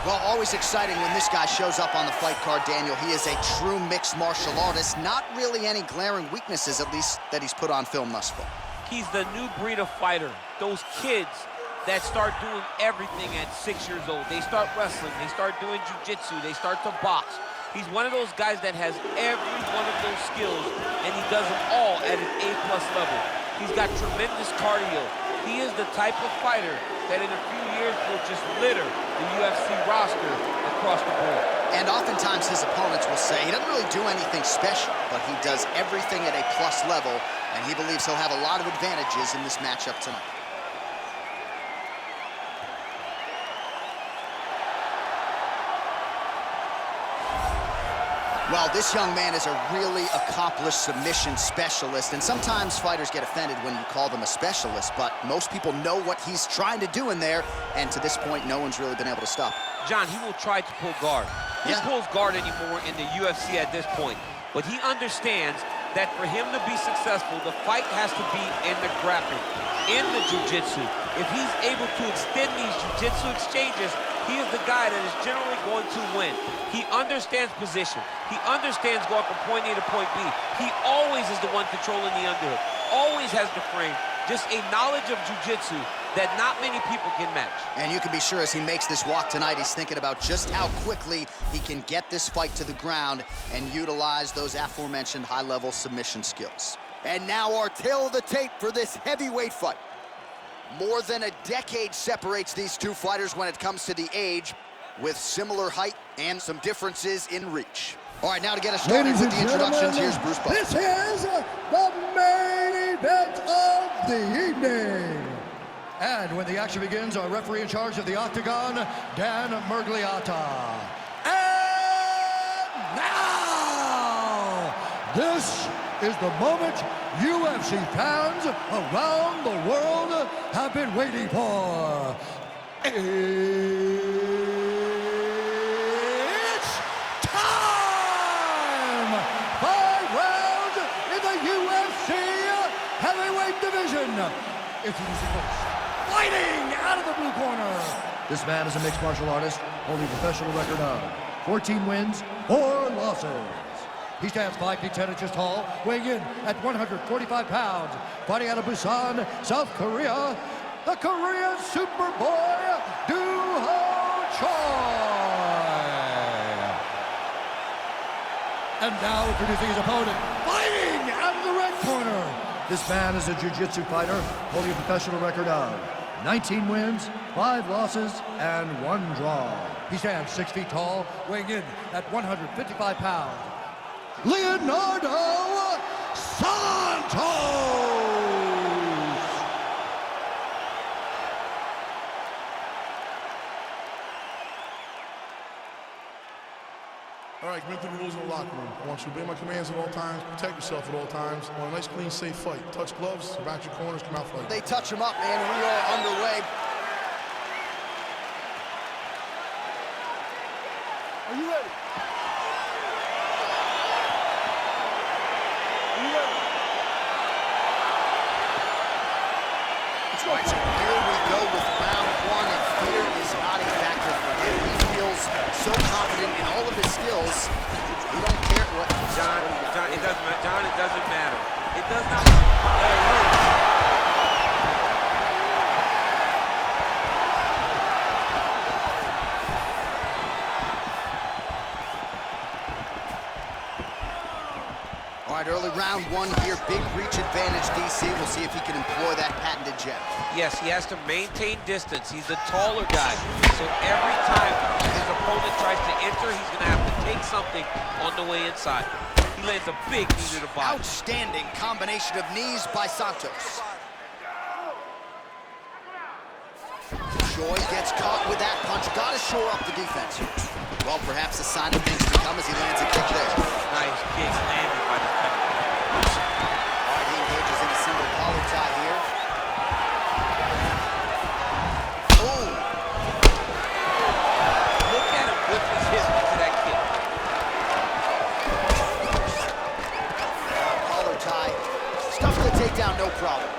Well, always exciting when this guy shows up on the fight card, Daniel. He is a true mixed martial artist. Not really any glaring weaknesses, at least, that he's put on film thus far. He's the new breed of fighter. Those kids that start doing everything at 6 years old. They start wrestling, they start doing jiu-jitsu, they start to box. He's one of those guys that has every one of those skills, and he does them all at an A+ level. He's got tremendous cardio. He is the type of fighter that in a few years will just litter the UFC roster across the board. And oftentimes his opponents will say he doesn't really do anything special, but he does everything at a plus level, and he believes he'll have a lot of advantages in this matchup tonight. Well, this young man is a really accomplished submission specialist, and sometimes fighters get offended when you call them a specialist, but most people know what he's trying to do in there, and to this point, no one's really been able to stop him. John, he will try to pull guard. He pulls guard anymore in the UFC at this point, but he understands that for him to be successful, the fight has to be in the grappling, in the jiu-jitsu. If he's able to extend these jiu-jitsu exchanges, he is the guy that is generally going to win. He understands position. He understands going from point A to point B. He always is the one controlling the underhook. Always has the frame. Just a knowledge of jiu-jitsu that not many people can match. And you can be sure as he makes this walk tonight, he's thinking about just how quickly he can get this fight to the ground and utilize those aforementioned high-level submission skills. And now our tale of the tape for this heavyweight fight. More than a decade separates these two fighters when it comes to the age, with similar height and some differences in reach. All right, now to get us started with the introductions, here's Bruce Buffer. This is the main event of the evening. And when the action begins, our referee in charge of the Octagon, Dan Mergliata. And now, this is the moment UFC fans around the world have been waiting for. It's time! 5 rounds in the UFC heavyweight division. Introducing first, fighting out of the blue corner. This man is a mixed martial artist, holding a professional record of 14 wins, 4 losses. He stands 5 feet 10 inches tall, weighing in at 145 pounds. Fighting out of Busan, South Korea, the Korean Superboy, Do-Ho Choi. And now introducing his opponent, fighting out of the red corner. This man is a jiu-jitsu fighter, holding a professional record of 19 wins, 5 losses, and 1 draw. He stands 6 feet tall, weighing in at 155 pounds. Leonardo Santos! All right, commit to the rules of the locker room. I want you to obey my commands at all times, protect yourself at all times. I want a nice, clean, safe fight. Touch gloves, back your corners, come out fighting. They touch him up, man. We are underway. Are you ready? All right, so here we go with round 1, and fear is not a factor for him. He feels so confident in all of his skills. He don't care what. John, it doesn't matter. John, it doesn't matter. It does not matter. All right, early round 1 here, big reach advantage, DC. We'll see if he can employ that patented jab. Yes, he has to maintain distance. He's the taller guy. So every time his opponent tries to enter, he's going to have to take something on the way inside. He lands a big knee to the body. Outstanding combination of knees by Santos. Choi gets caught with that punch. Got to shore up the defense here. Well, perhaps a sign of things to come as he lands a kick there. Nice kick landed by the penalty. All right, he engages in a single collar tie here. Oh! Look at him whip his hip into that kick. Collar tie. Stuffs the takedown, no problem.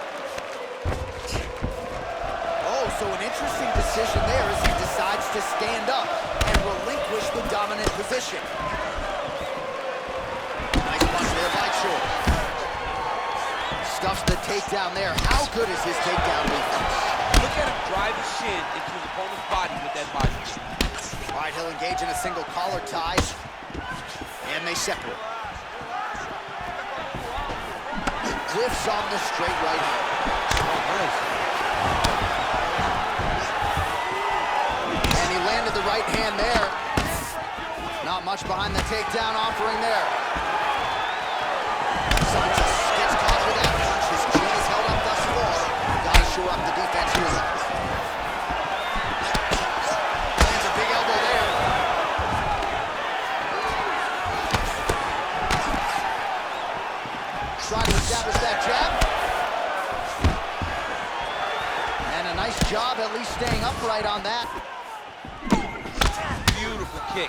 Oh, so an interesting decision there as he decides to stand up and relinquish the dominant position. Nice punch there by Short. Stuffs the takedown there. How good is his takedown defense? Look at him drive his shin into his opponent's body with that body. All right, he'll engage in a single collar tie, and they separate. Lifts on the straight right hand. Oh, nice. And he landed the right hand there. Not much behind the takedown offering there. Santos gets caught with that punch. His chin is held up thus far. Gotta shore up the defense here. Lands a big elbow there. Try to establish that jab. And a nice job at least staying upright on that. Beautiful kick.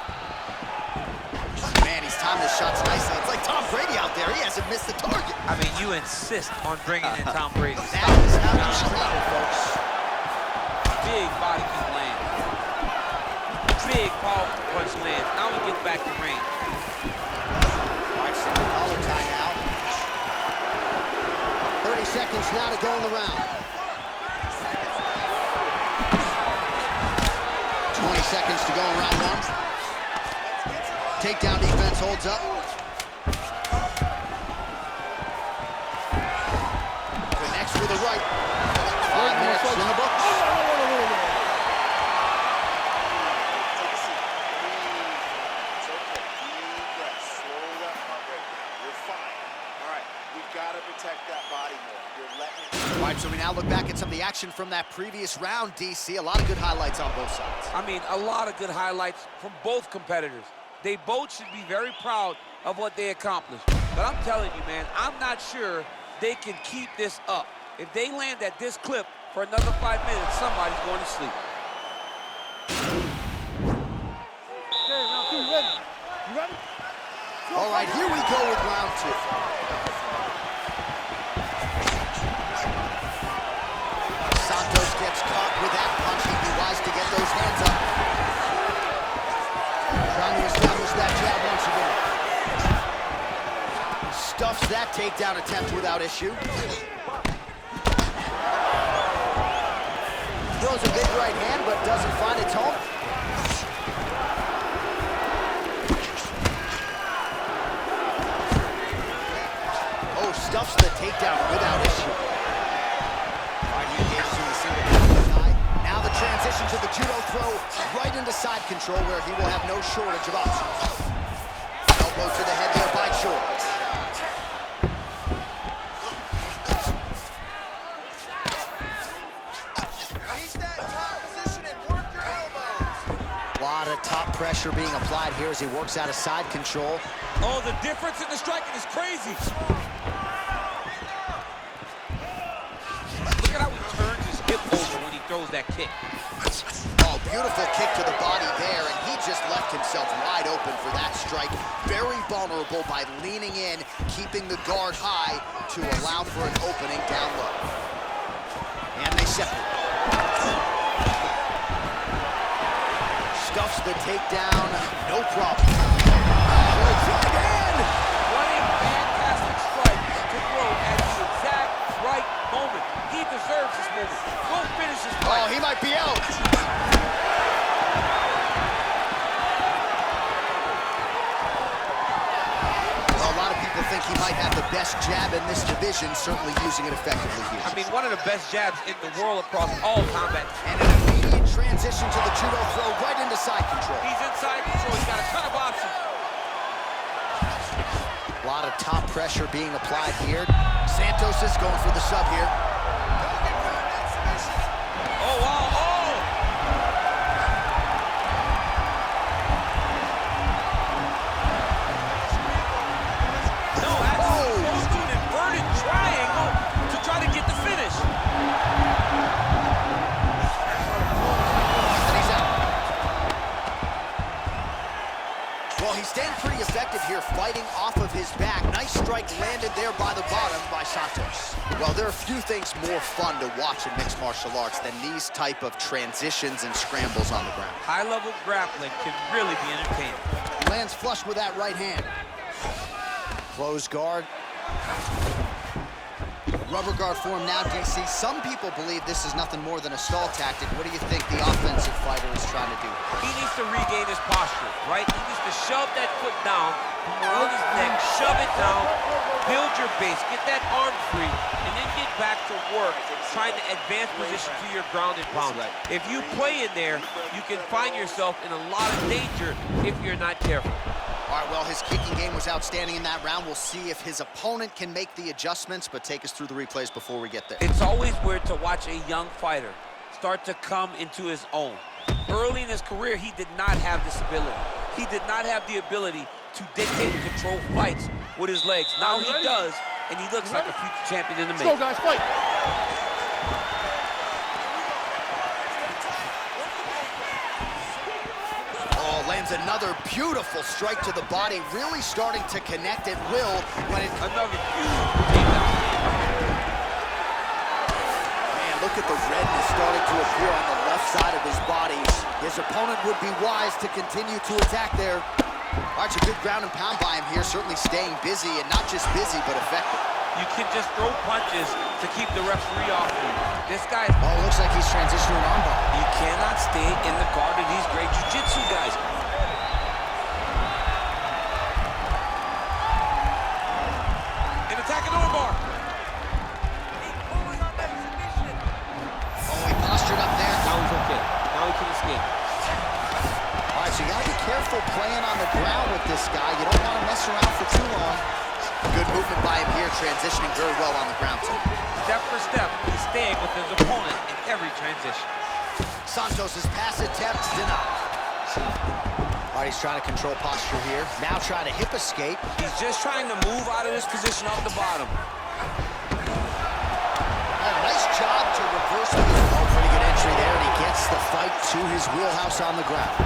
Man, he's timed his shots nicely. It's like Tom Brady out there. He hasn't missed the target. I mean, you insist on bringing in Tom Brady. That is how you screen it, folks. Big body kick land. Big powerful punch land. Now we get back to range. All right, single collar tie now. 30 seconds now to go in the round. 20 seconds to go in round one. Takedown defense holds up. Connects with a right. 5 minutes in the books. All right, so we now look back at some of the action from that previous round, DC. A lot of good highlights on both sides. I mean, a lot of good highlights from both competitors. They both should be very proud of what they accomplished. But I'm telling you, man, I'm not sure they can keep this up. If they land at this clip for another 5 minutes, somebody's going to sleep. Okay, round two, you ready? You ready? All right, here we go with round two. Santos gets caught with that punch. He'd be wise to get those hands up. Trying to establish that jab once again. Stuffs that takedown attempt without issue. Throws a big right hand, but doesn't find its home. Oh, stuffs the takedown without issue. All right, he engages in the single tie. Now the transition to the judo throw right into side control, where he will have no shortage of options. Elbow to the head there by Short. A lot of top pressure being applied here as he works out of side control. Oh, the difference in the striking is crazy. Look at how he turns his hip over when he throws that kick. Oh, beautiful kick to the body there, and he just left himself wide open for that strike. Very vulnerable by leaning in, keeping the guard high to allow for an opening down low. And they separate. Stuffs the takedown, no problem. Right hand! What a fantastic strike to throw at the exact right moment. He deserves this moment. Go finish this fight. Oh, he might be out. Well, a lot of people think he might have the best jab in this division, certainly using it effectively here. I mean, one of the best jabs in the world across all combat. And an immediate transition to the judo throw right into side control. He's inside control. He's got a ton of options. A lot of top pressure being applied here. Santos is going for the sub here. Oh, wow. Oh! No, actually goes to an inverted triangle to try to get the finish. And he's out. Well, he's staying pretty effective here, fighting off of his back. Nice strike landed there by the bottom by Santos. Well, there are few things more fun to watch in mixed martial arts than these type of transitions and scrambles on the ground. High-level grappling can really be entertaining. Lands flush with that right hand. Closed guard. Rubber guard form now, DC. Some people believe this is nothing more than a stall tactic. What do you think the offensive fighter is trying to do? He needs to regain his posture, right? He needs to shove that foot down from around his neck, shove it down, build your base, get that arm free, and then get back to work, trying to advance position to your ground and pound. If you play in there, you can find yourself in a lot of danger if you're not careful. All right, well, his kicking game was outstanding in that round. We'll see if his opponent can make the adjustments, but take us through the replays before we get there. It's always weird to watch a young fighter start to come into his own. Early in his career, he did not have this ability. He did not have the ability to dictate and control fights with his legs. Now he does, and he looks like a future champion in the making. Let's go, guys, fight! Lands another beautiful strike to the body, really starting to connect at will when it... Another beautiful takedown. Man, look at the redness starting to appear on the left side of his body. His opponent would be wise to continue to attack there. All right, a good ground and pound by him here, certainly staying busy, and not just busy, but effective. You can just throw punches to keep the referee off you. This guy... Oh, looks like he's transitioning an armbar. You cannot stay in the guard of these great jiu-jitsu guys. Attacking armbar. Oh, he postured up there. Now he's okay. Now he can escape. All right, so you got to be careful playing on the ground with this guy. You don't want to mess around for too long. Good movement by him here, transitioning very well on the ground, too. Step for step, he's staying with his opponent in every transition. Santos' pass attempt denied. All right, he's trying to control posture here. Now trying to hip escape. He's just trying to move out of this position off the bottom. Oh, nice job to reverse it. Oh, pretty good entry there, and he gets the fight to his wheelhouse on the ground.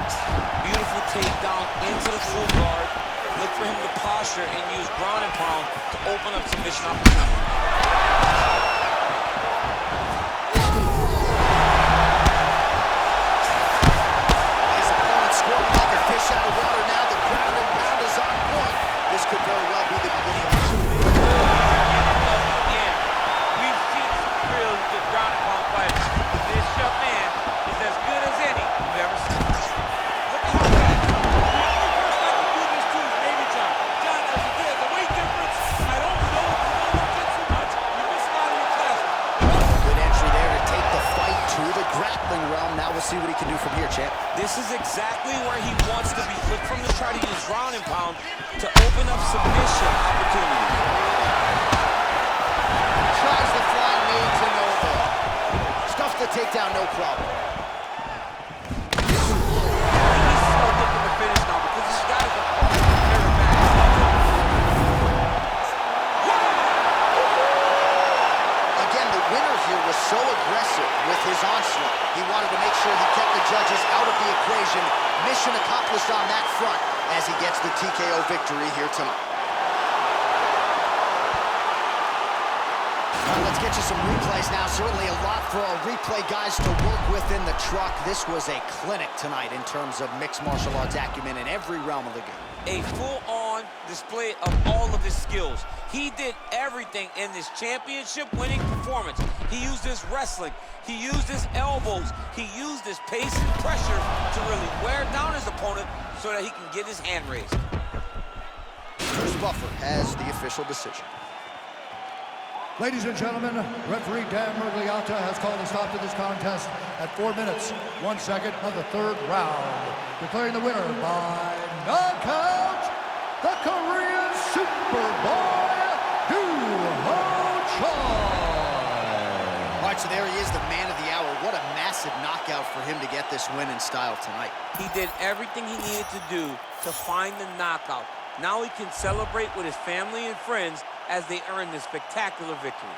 Beautiful takedown into the full guard. Look for him to posture and use ground and pound to open up submission opportunity. Out of water now, the ground and pound is on point. This could very well be the beginning of the Yeah, we've seen some real good ground and pound fighters. This young man is as good as any we've ever seen. Look at that. The only person I can do this to is maybe John. John, there's a weight difference. I don't know if you know jiu-jitsu much. You're missing out on your class. Good entry there to take the fight to the grappling realm. Now we'll see what he can do from here, champ. This is exactly where he wants to be. Look from the try to use ground and pound to open up submission opportunities. Tries the flying knee to no avail. Stuffs the takedown, no problem. He's so looking to finish now because he's got his opponent very bad. Again, the winner here was so aggressive with his onslaught. He wanted to make sure he kept the judges out of the equation. Mission accomplished on that front as he gets the TKO victory here tonight. All right, let's get you some replays now. Certainly a lot for our replay guys to work with in the truck. This was a clinic tonight in terms of mixed martial arts acumen in every realm of the game. A full-on display of all of his skills. He did everything in this championship-winning performance. He used his wrestling. He used his elbows. He used his pace and pressure to really wear down his opponent so that he can get his hand raised. Bruce Buffer has the official decision. Ladies and gentlemen, referee Dan Murgliata has called a stop to this contest at 4 minutes, 1 second of the third round, declaring the winner by knockout, the Korean Superboy, All right, so there he is, the man of the hour. What a massive knockout for him to get this win in style tonight. He did everything he needed to do to find the knockout. Now he can celebrate with his family and friends as they earn this spectacular victory.